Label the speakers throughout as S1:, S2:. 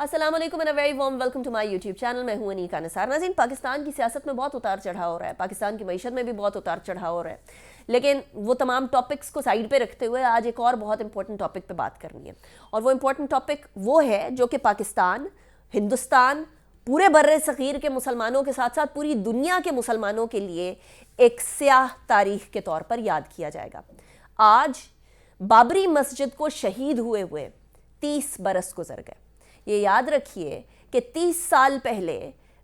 S1: अस्सलाम वालेकुम and a very warm welcome to my YouTube channel. मैं हूं अनीका निसार। नाज़रीन, पाकिस्तान की सियासत में बहुत उतार चढ़ाव हो रहा है, पाकिस्तान की मईशत में भी बहुत उतार चढ़ाव हो रहा है, लेकिन वो तमाम टॉपिक्स को साइड पे रखते हुए आज एक और बहुत इंपॉर्टेंट टॉपिक पे बात करनी है। और वो इंपॉर्टेंट टॉपिक वो है जो कि पाकिस्तान, हिंदुस्तान, पूरे बर्रे सग़ीर के मुसलमानों के साथ साथ पूरी दुनिया के मुसलमानों के लिए एक स्याह तारीख के तौर पर याद किया जाएगा। आज बाबरी मस्जिद को शहीद हुए 30 बरस गुजर गए। ये याद रखिए कि 30 साल पहले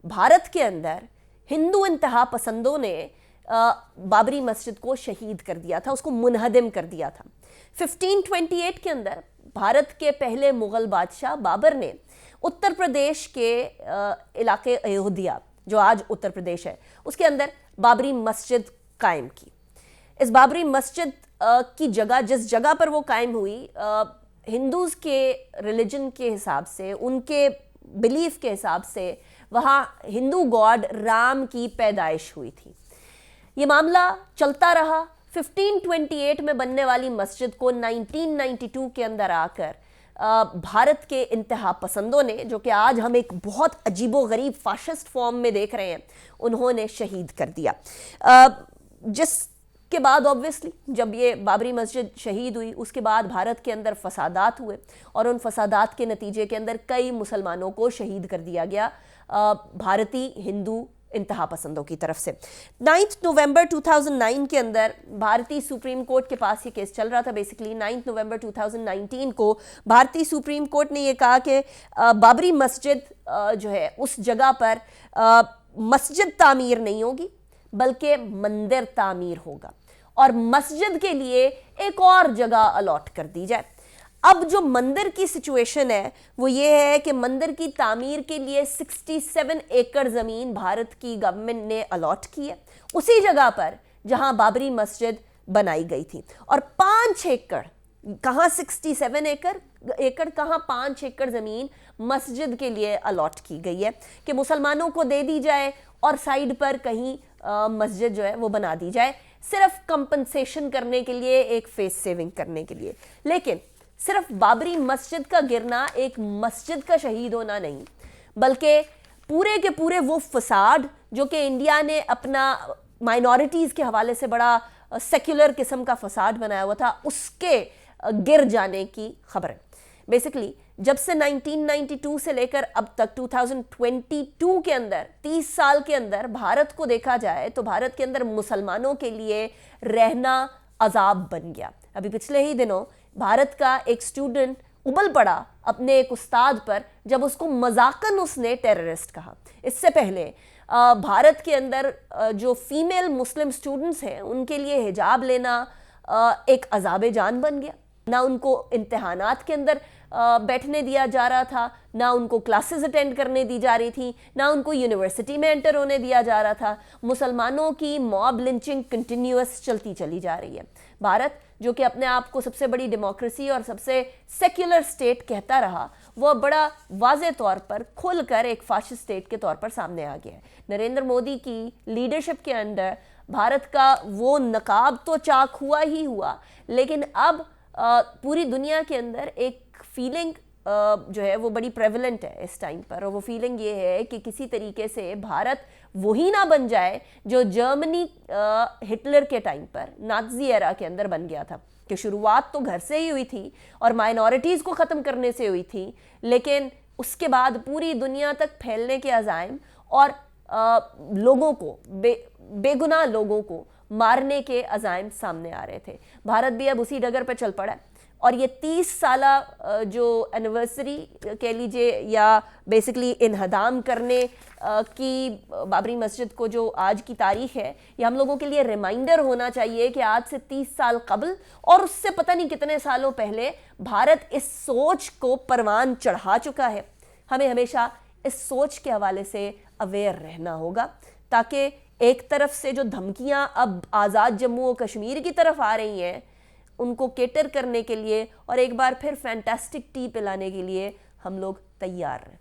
S1: भारत के अंदर हिंदू इंतहा पसंदों ने बाबरी मस्जिद को शहीद कर दिया था, उसको मुनहदिम कर दिया था। 1528 के अंदर भारत के पहले मुग़ल बादशाह बाबर ने उत्तर प्रदेश के इलाके अयोध्या, जो आज उत्तर प्रदेश है, उसके अंदर बाबरी मस्जिद कायम की। इस बाबरी मस्जिद की जगह, जिस जगह पर वो कायम हुई, हिंदूज़ के रिलीजन के हिसाब से, उनके बिलीफ के हिसाब से वहाँ हिंदू गॉड राम की पैदाइश हुई थी। ये मामला चलता रहा। 1528 में बनने वाली मस्जिद को 1992 के अंदर आकर भारत के इंतहा पसंदों ने, जो कि आज हम एक बहुत अजीबोगरीब फाशिस्ट फॉर्म में देख रहे हैं, उन्होंने शहीद कर दिया। जिसके बाद ऑब्वियसली जब ये बाबरी मस्जिद शहीद हुई, उसके बाद भारत के अंदर फसादात हुए और उन फसादात के नतीजे के अंदर कई मुसलमानों को शहीद कर दिया गया भारतीय हिंदू इंतहा पसंदों की तरफ से। 9 नवंबर 2009 के अंदर भारतीय सुप्रीम कोर्ट के पास ये केस चल रहा था। बेसिकली 9 नवंबर 2019 को भारतीय सुप्रीम कोर्ट ने ये कहा कि बाबरी मस्जिद जो है उस जगह पर मस्जिद तामीर नहीं होगी बल्कि मंदिर तामीर होगा और मस्जिद के लिए एक और जगह अलॉट कर दी जाए। अब जो मंदिर की सिचुएशन है वो ये है कि मंदिर की तामीर के लिए 67 एकड़ ज़मीन भारत की गवर्नमेंट ने अलॉट की है, उसी जगह पर जहां बाबरी मस्जिद बनाई गई थी। और 5 एकड़, कहाँ 67 एकड़ कहाँ 5 एकड़ ज़मीन मस्जिद के लिए अलॉट की गई है कि मुसलमानों को दे दी जाए और साइड पर कहीं मस्जिद जो है वो बना दी जाए, सिर्फ कंपनसेशन करने के लिए, एक फेस सेविंग करने के लिए। लेकिन सिर्फ बाबरी मस्जिद का गिरना एक मस्जिद का शहीद होना नहीं, बल्कि पूरे के पूरे वो फसाद जो कि इंडिया ने अपना माइनॉरिटीज़ के हवाले से बड़ा सेक्युलर किस्म का फसाद बनाया हुआ था, उसके गिर जाने की खबर है। बेसिकली जब से 1992 से लेकर अब तक 2022 के अंदर 30 साल के अंदर भारत को देखा जाए तो भारत के अंदर मुसलमानों के लिए रहना अजाब बन गया। अभी पिछले ही दिनों भारत का एक स्टूडेंट उबल पड़ा अपने एक उस्ताद पर जब उसको मजाकन उसने टेररिस्ट कहा। इससे पहले भारत के अंदर जो फीमेल मुस्लिम स्टूडेंट्स हैं उनके लिए हिजाब लेना एक अजाब जान बन गया। ना उनको इम्तिहानात के अंदर बैठने दिया जा रहा था, ना उनको क्लासेस अटेंड करने दी जा रही थी, ना उनको यूनिवर्सिटी में एंटर होने दिया जा रहा था। मुसलमानों की मॉब लिंचिंग कंटिन्यूअस चलती चली जा रही है। भारत जो कि अपने आप को सबसे बड़ी डेमोक्रेसी और सबसे सेक्युलर स्टेट कहता रहा, वह बड़ा वाज़े तौर पर खुलकर एक फाशिस्ट स्टेट के तौर पर सामने आ गया है। नरेंद्र मोदी की लीडरशिप के अंदर भारत का वो नकाब तो चाक हुआ ही हुआ, लेकिन अब पूरी दुनिया के अंदर एक फीलिंग जो है वो बड़ी प्रेवलेंट है इस टाइम पर, और वो फीलिंग ये है कि किसी तरीके से भारत वही ना बन जाए जो जर्मनी हिटलर के टाइम पर नाज़ी एरा के अंदर बन गया था, कि शुरुआत तो घर से ही हुई थी और माइनॉरिटीज़ को ख़त्म करने से हुई थी, लेकिन उसके बाद पूरी दुनिया तक फैलने के अज़ाइम और लोगों को बेगुनाह लोगों को मारने के अज़ाइम सामने आ रहे थे। भारत भी अब उसी डगर पर चल पड़ा है और ये 30 साला जो एनिवर्सरी कह लीजिए या बेसिकली इन्हदाम करने की बाबरी मस्जिद को जो आज की तारीख है, ये हम लोगों के लिए रिमाइंडर होना चाहिए कि आज से 30 साल कबल और उससे पता नहीं कितने सालों पहले भारत इस सोच को परवान चढ़ा चुका है। हमें हमेशा इस सोच के हवाले से अवेयर रहना होगा, ताकि एक तरफ से जो धमकियां अब आज़ाद जम्मू और कश्मीर की तरफ आ रही हैं उनको केटर करने के लिए और एक बार फिर फैंटास्टिक टी पिलाने के लिए हम लोग तैयार हैं।